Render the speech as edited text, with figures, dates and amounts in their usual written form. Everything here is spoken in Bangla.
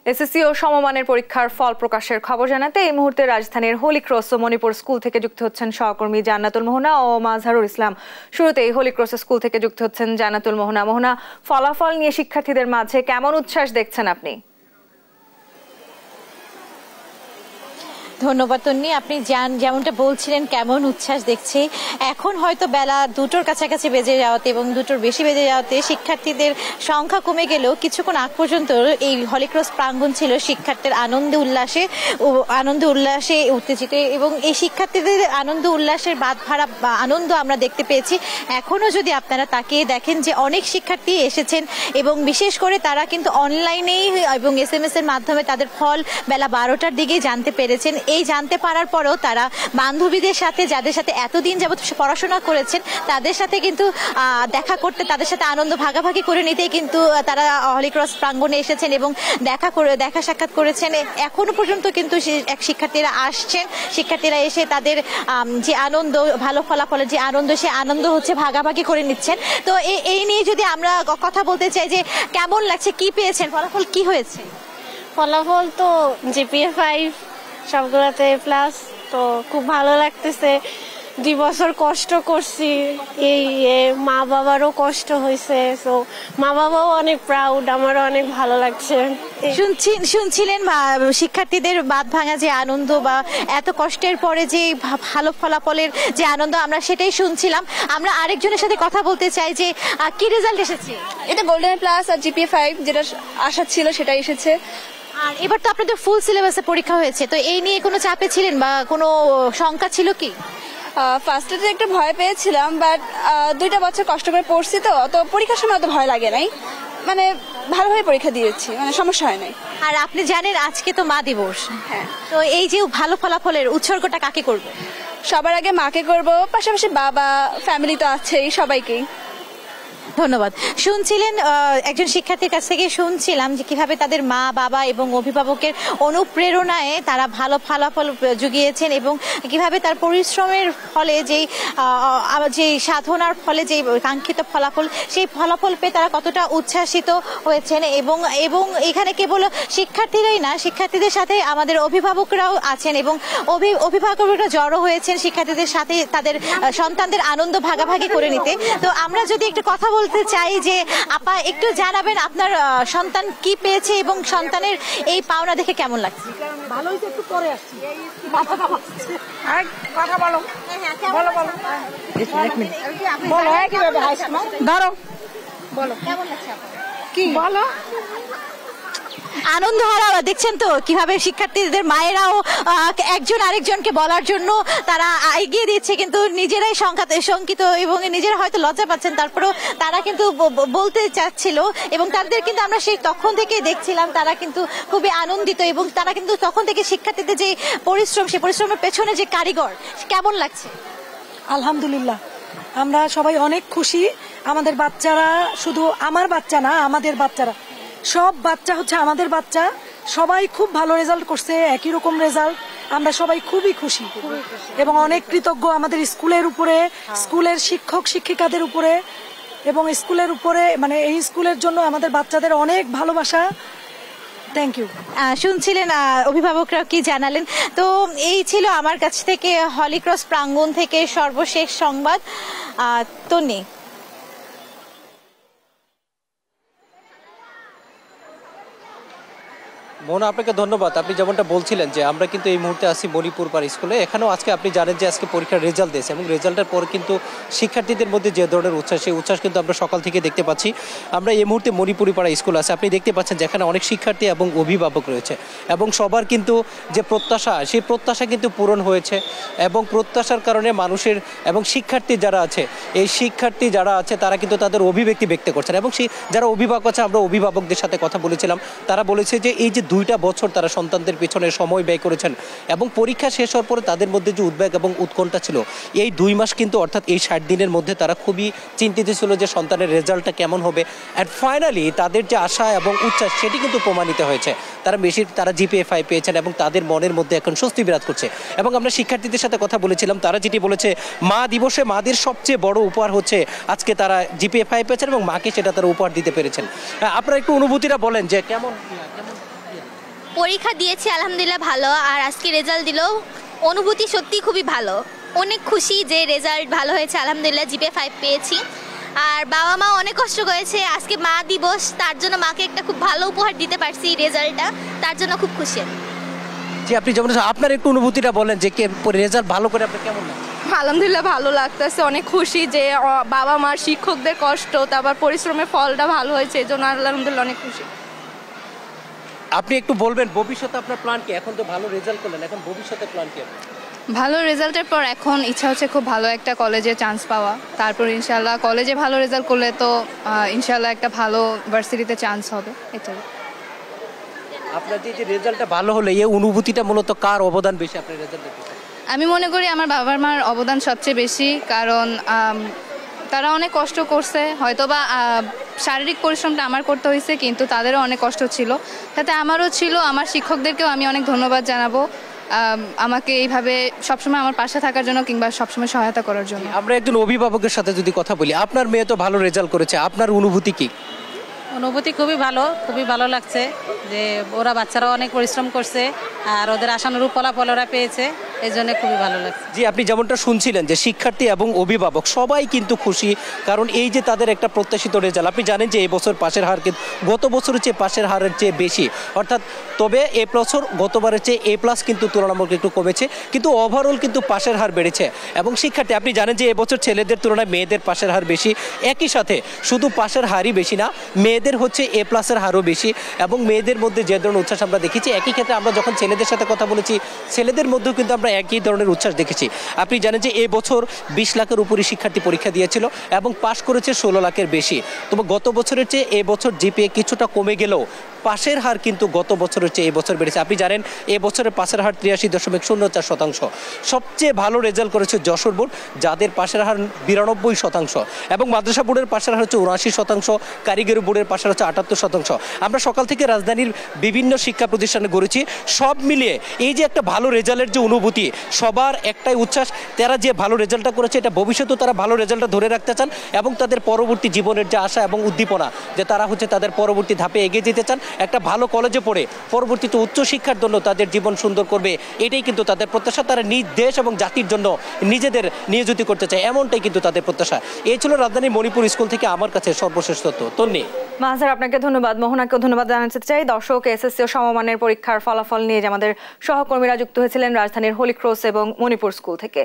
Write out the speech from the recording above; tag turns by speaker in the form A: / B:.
A: এসএসসি ও সমমানের পরীক্ষার ফল প্রকাশের খবর জানাতে এই মুহূর্তে রাজধানীর হোলি ক্রস ও মণিপুর স্কুল থেকে যুক্ত হচ্ছেন সহকর্মী জান্নাতুল মোহনা ও মাজহারুল ইসলাম। শুরুতেই হোলি ক্রস স্কুল থেকে যুক্ত হচ্ছেন জান্নাতুল মোহনা। মোহনা, ফলাফল নিয়ে শিক্ষার্থীদের মাঝে কেমন উচ্ছ্বাস দেখছেন আপনি?
B: ধন্যবাদ তন্নি। আপনি যেমনটা বলছিলেন কেমন উচ্ছ্বাস দেখছি, এখন হয়তো বেলা 2টোর কাছাকাছি বেজে যাওয়াতে এবং 2টোর বেশি বেজে যাওয়াতে শিক্ষার্থীদের সংখ্যা কমে গেলেও কিছুক্ষণ আগ পর্যন্ত এই হলিক্রস প্রাঙ্গণ ছিল শিক্ষার্থীর আনন্দ উল্লাসে উত্তেজিত এবং এই শিক্ষার্থীদের আনন্দ উল্লাসের বাদ ভাড়া আনন্দ আমরা দেখতে পেয়েছি। এখনো যদি আপনারা তাকিয়ে দেখেন যে অনেক শিক্ষার্থী এসেছেন এবং বিশেষ করে তারা কিন্তু অনলাইনেই এবং SMS এর মাধ্যমে তাদের ফল বেলা 12টার দিকেই জানতে পেরেছেন। এই জানতে পারার পরেও তারা বান্ধবীদের সাথে, যাদের সাথে এতদিন যাবত পড়াশোনা করেছেন, তাদের সাথে কিন্তু দেখা করতে, তাদের সাথে আনন্দ ভাগাভাগি করে নিতেই কিন্তু তারা হলিক্রস প্রাঙ্গণে এসেছেন এবং দেখা সাক্ষাৎ করেছেন। এখনো পর্যন্ত কিন্তু শিক্ষার্থীরা আসছেন, শিক্ষার্থীরা এসে তাদের যে আনন্দ, ভালো ফলাফলের যে আনন্দ, সে আনন্দ হচ্ছে ভাগাভাগি করে নিচ্ছেন। তো এই নিয়ে যদি আমরা কথা বলতে চাই যে কেমন লাগছে, কি পেয়েছেন, ফলাফল কি হয়েছে?
C: ফলাফল তো GPA 5, সবগুলোতে প্লাস, তো খুব ভালো লাগতেছে। 2 বছর কষ্ট করছি, এই মা বাবারও কষ্ট হয়েছে, তো মা বাবাও অনেক প্রাউড, আমারও অনেক ভালো লাগছে।
B: শুনছিলেন শিক্ষার্থীদের বাদ ভাঙা যে আনন্দ বা এত কষ্টের পরে যে ভালো ফলাফলের যে আনন্দ, আমরা সেটাই শুনছিলাম। আমরা আরেকজনের সাথে কথা বলতে চাই যে কি রেজাল্ট এসেছে?
D: এটা গোল্ডেন প্লাস আর GPA 5 যেটা আশা ছিল সেটাই এসেছে।
B: আর এবার তো আপনাদের ফুল সিলেবাসে পরীক্ষা হয়েছে, তো এই নিয়ে কোনো চাপে ছিলেন বা কোনো শঙ্কা ছিল কি?
D: ফার্স্টে একটা ভয় পেয়েছিলাম, বাট 2টা বছর কষ্ট করে পড়ছি, তো পরীক্ষার সময় অত ভয় লাগে নাই, মানে ভালোভাবে পরীক্ষা দিয়েছি, মানে সমস্যা হয় নাই।
B: আর আপনি জানেন আজকে তো মা দিবস,
D: হ্যাঁ,
B: তো এই যে ভালো ফলাফলের উৎসর্গটা কাকে করবে?
D: সবার আগে মাকে করব, পাশাপাশি বাবা, ফ্যামিলি তো আছেই, সবাইকেই।
B: ধন্যবাদ। শুনছিলেন একজন শিক্ষার্থীর কাছ থেকে শুনছিলাম যে কিভাবে তাদের মা বাবা এবং অভিভাবকের অনুপ্রেরণায় তারা ভালো ফলাফল জুগিয়েছেন এবং কিভাবে তার পরিশ্রমের ফলে যে সাধনার ফলে যে কাঙ্ক্ষিত ফলাফল, সেই ফলাফল পেয়ে তারা কতটা উচ্ছ্বাসিত হয়েছেন। এবং এখানে কেবল শিক্ষার্থীরাই না, শিক্ষার্থীদের সাথে আমাদের অভিভাবকরাও আছেন এবং অভিভাবকরা জড়ো হয়েছেন শিক্ষার্থীদের সাথে তাদের সন্তানদের আনন্দ ভাগাভাগি করে নিতে। তো আমরা যদি একটু কথা বলতে চাই যে আপা একটু জানাবেন আপনার সন্তান কি পেয়েছে এবং সন্তানের এই পাওনা দেখে কেমন লাগছে?
E: ভালো হইছে, একটু পরে আসছি। কথা বলো, কিভাবে হাসছো? ধরো, বলো কেমন লাগছে আপা? কি বলো?
B: আনন্দ হারা দেখছেন তো কিভাবে শিক্ষার্থীদের মায়েরাও একজন আরেকজনকে বলার জন্য তারা এগিয়ে দিচ্ছে, কিন্তু নিজেরাই শঙ্কিত এবং নিজেরা হয়তো লজ্জা পাচ্ছেন, তারপরেও তারা কিন্তু বলতে চাচ্ছিল এবং তাদের কিন্তু আমরা সেই তখন থেকে দেখছিলাম তারা কিন্তু খুবই আনন্দিত এবং তারা কিন্তু তখন থেকে শিক্ষার্থীদের যে পরিশ্রম, সেই পরিশ্রমের পেছনে যে কারিগর, কেমন লাগছে?
E: আলহামদুলিল্লাহ, আমরা সবাই অনেক খুশি। আমাদের বাচ্চারা, শুধু আমার বাচ্চা না, আমাদের বাচ্চারা, সব বাচ্চা হচ্ছে আমাদের বাচ্চা, সবাই খুব ভালো রেজাল্ট করছে, একই রকম রেজাল্ট। আমরা সবাই খুবই খুশি এবং অনেক কৃতজ্ঞ আমাদের স্কুলের উপরে, স্কুলের শিক্ষক শিক্ষিকাদের উপরে এবং স্কুলের উপরে, মানে এই স্কুলের জন্য আমাদের বাচ্চাদের অনেক ভালোবাসা। Thank you.
B: শুনছিলেন অভিভাবকরা কি জানালেন। তো এই ছিল আমার কাছ থেকে হলিক্রস প্রাঙ্গণ থেকে সর্বশেষ সংবাদ। তন্নি।
F: মোহনা, আপনাকে ধন্যবাদ। আপনি যেমনটা বলছিলেন যে আমরা কিন্তু এই মুহূর্তে আসি মণিপুর পাড়া স্কুলে। এখানেও আজকে আপনি জানেন যে আজকে পরীক্ষার রেজাল্ট দিয়েছে এবং রেজাল্টের পর কিন্তু শিক্ষার্থীদের মধ্যে যে ধরনের উচ্ছ্বাস, সেই উচ্ছ্বাস কিন্তু আমরা সকাল থেকে দেখতে পাচ্ছি। আমরা এই মুহূর্তে মণিপুরি পাড়া স্কুল আছে, আপনি দেখতে পাচ্ছেন যেখানে অনেক শিক্ষার্থী এবং অভিভাবক রয়েছে এবং সবার কিন্তু যে প্রত্যাশা, সেই প্রত্যাশা কিন্তু পূরণ হয়েছে এবং প্রত্যাশার কারণে মানুষের এবং শিক্ষার্থী যারা আছে, এই শিক্ষার্থী যারা আছে তারা কিন্তু তাদের অভিব্যক্তি ব্যক্ত করছেন এবং যারা অভিভাবক আছে, আমরা অভিভাবকদের সাথে কথা বলেছিলাম, তারা বলেছে যে এই যে 2টা বছর তারা সন্তানদের পেছনে সময় ব্যয় করেছেন এবং পরীক্ষা শেষ হওয়ার পরে তাদের মধ্যে যে উদ্বেগ এবং উৎকণ্ঠা ছিল, এই 2 মাস কিন্তু অর্থাৎ এই 60 দিনের মধ্যে তারা খুবই চিন্তিত ছিল যে সন্তানের রেজাল্টটা কেমন হবে। অ্যান্ড ফাইনালি তাদের যে আশা এবং উচ্ছ্বাস, সেটি কিন্তু প্রমাণিত হয়েছে। তারা GPA 5 পেয়েছেন এবং তাদের মনের মধ্যে এখন স্বস্তি বিরাজ করছে। এবং আমরা শিক্ষার্থীদের সাথে কথা বলেছিলাম, তারা যেটি বলেছে, মা দিবসে মাদের সবচেয়ে বড় উপহার হচ্ছে আজকে তারা GPA 5 পেয়েছেন এবং মাকে সেটা তারা উপহার দিতে পেরেছেন। আপনারা একটু অনুভূতিটা বলেন যে কেমন
G: পরীক্ষা দিয়েছি আলহামদুলিল্লাহ ভালো, আর আজকে রেজাল্ট দিলেও অনুভূতি সত্যি খুবই ভালো। অনেক খুশি যে রেজাল্ট ভালো হয়েছে, আলহামদুলিল্লাহ জিপিএ 5 পেয়েছি। আর বাবা মা অনেক কষ্ট করেছে, আজকে মা দিবস, তার জন্য মাকে একটা খুব ভালো উপহার দিতে পারছি রেজাল্টটা, তার জন্য খুব খুশি।
F: জি, আপনি যেমন আপনার একটু অনুভূতিটা বলেন যে রেজাল্ট ভালো করে আপনার কেমন লাগে?
H: আলহামদুলিল্লাহ ভালো লাগতেছে, অনেক খুশি যে বাবা মার শিক্ষকদের কষ্ট তারপর পরিশ্রমের ফলটা ভালো হয়েছে, এই জন্য আলহামদুলিল্লাহ অনেক খুশি।
F: আপনি একটু বলবেন ভবিষ্যতে আপনার প্ল্যান কি? এখন তো ভালো রেজাল্ট করলেন, এখন ভবিষ্যতে প্ল্যান কি?
H: ভালো রেজাল্টের পর এখন ইচ্ছা হচ্ছে খুব ভালো একটা কলেজে চান্স পাওয়া, তারপর ইনশাল্লাহ কলেজে ভালো রেজাল্ট করলে তো ইনশাল্লাহ একটা ভালো ভার্সিটিতে চান্স হবে। এটাই।
F: আপনার যে রেজাল্টটা ভালো হলো, এই অনুভূতিটা মূলত কার অবদান বেশি আপনার রেজাল্টের পিছনে?
H: আমি মনে করি আমার বাবা মার অবদান সবচেয়ে বেশি, কারণ তারা অনেক কষ্ট করছে, হয়তো বা শারীরিক পরিশ্রমটা আমার করতে হয়েছে, কিন্তু তাদেরও অনেক কষ্ট ছিল, তাতে আমারও ছিল। আমার শিক্ষকদেরকেও আমি অনেক ধন্যবাদ জানাবো আমাকে এইভাবে সবসময় আমার পাশে থাকার জন্য কিংবা সবসময় সহায়তা করার জন্য।
F: আমরা একজন অভিভাবকের সাথে যদি কথা বলি, আপনার মেয়ে তো ভালো রেজাল্ট করেছে, আপনার অনুভূতি কি?
I: অনুভূতি খুবই ভালো লাগছে যে ওরা বাচ্চারা অনেক পরিশ্রম করছে আর ওদের আশানুরূপ ফলাফল ওরা পেয়েছে, এই জন্য খুবই ভালো লাগছে।
F: জি, আপনি যেমনটা শুনছিলেন যে শিক্ষার্থী এবং অভিভাবক সবাই কিন্তু খুশি, কারণ এই যে তাদের একটা প্রত্যাশিত রেজাল্ট। আপনি জানেন যে এই বছর পাশের হার কিন্তু গত বছরের চেয়ে পাশের হারের চেয়ে বেশি, অর্থাৎ তবে এ বছর গতবারের চেয়ে A+ কিন্তু তুলনামূলক একটু কমেছে, কিন্তু ওভারঅল কিন্তু পাশের হার বেড়েছে। এবং শিক্ষার্থী আপনি জানেন যে এবছর ছেলেদের তুলনায় মেয়েদের পাশের হার বেশি, একই সাথে শুধু পাশের হারই বেশি না, মেয়েদের হচ্ছে A+ হারও বেশি। এবং মেয়েদের মধ্যে যে ধরনের উচ্ছ্বাস আমরা দেখেছি, একই ক্ষেত্রে আমরা যখন ছেলেদের সাথে কথা বলেছি, ছেলেদের মধ্যেও কিন্তু আমরা একই ধরনের উচ্ছ্বাস দেখেছি। আপনি জানেন যে এবছর 20 লাখের উপরে শিক্ষার্থী পরীক্ষা দিয়েছিল এবং পাশ করেছে 16 লাখের বেশি। তবে গত বছরের চেয়ে এবছর জিপিএ কিছুটা কমে গেলেও পাশের হার কিন্তু গত বছরের চেয়ে এবছর বেড়েছে। আপনি জানেন এবছরের পাশের হার 83.04%। সবচেয়ে ভালো রেজাল্ট করেছে যশোর বোর্ড, যাদের পাশের হার 92%, এবং মাদ্রাসা বোর্ডের পাশের হার হচ্ছে 79%, কারিগরি বোর্ডের পাশের হচ্ছে 78%। আমরা সকাল থেকে রাজধানীর বিভিন্ন শিক্ষা প্রতিষ্ঠানে ঘুরেছি, সব মিলিয়ে এই যে একটা ভালো রেজাল্টের যে অনুভূতি, সবার একটাই উচ্ছ্বাস, তারা যে ভালো রেজাল্টটা করেছে এটা ভবিষ্যতেও তারা ভালো রেজাল্টটা ধরে রাখতে চান, এবং তাদের পরবর্তী জীবনের যে আশা এবং উদ্দীপনা যে তারা হচ্ছে তাদের পরবর্তী ধাপে এগিয়ে যেতে চান, একটা ভালো কলেজে পড়ে পরবর্তীতে উচ্চশিক্ষার জন্য তাদের জীবন সুন্দর করবে, এটাই কিন্তু তাদের প্রত্যাশা। তারা নিজ দেশ এবং জাতির জন্য নিজেদের নিয়োজিত করতে চায়, এমনটাই কিন্তু তাদের প্রত্যাশা। এই ছিল রাজধানী মণিপুর স্কুল থেকে আমার কাছে সর্বশেষ তথ্য। তন্নি।
A: মাহজার, আপনাকে ধন্যবাদ। মোহনাকেও ধন্যবাদ জানাতে চাই। দর্শক, এসএসসি ও সমমানের পরীক্ষার ফলাফল নিয়ে যে আমাদের সহকর্মীরা যুক্ত হয়েছিলেন রাজধানীর হোলি ক্রস এবং মণিপুর স্কুল থেকে।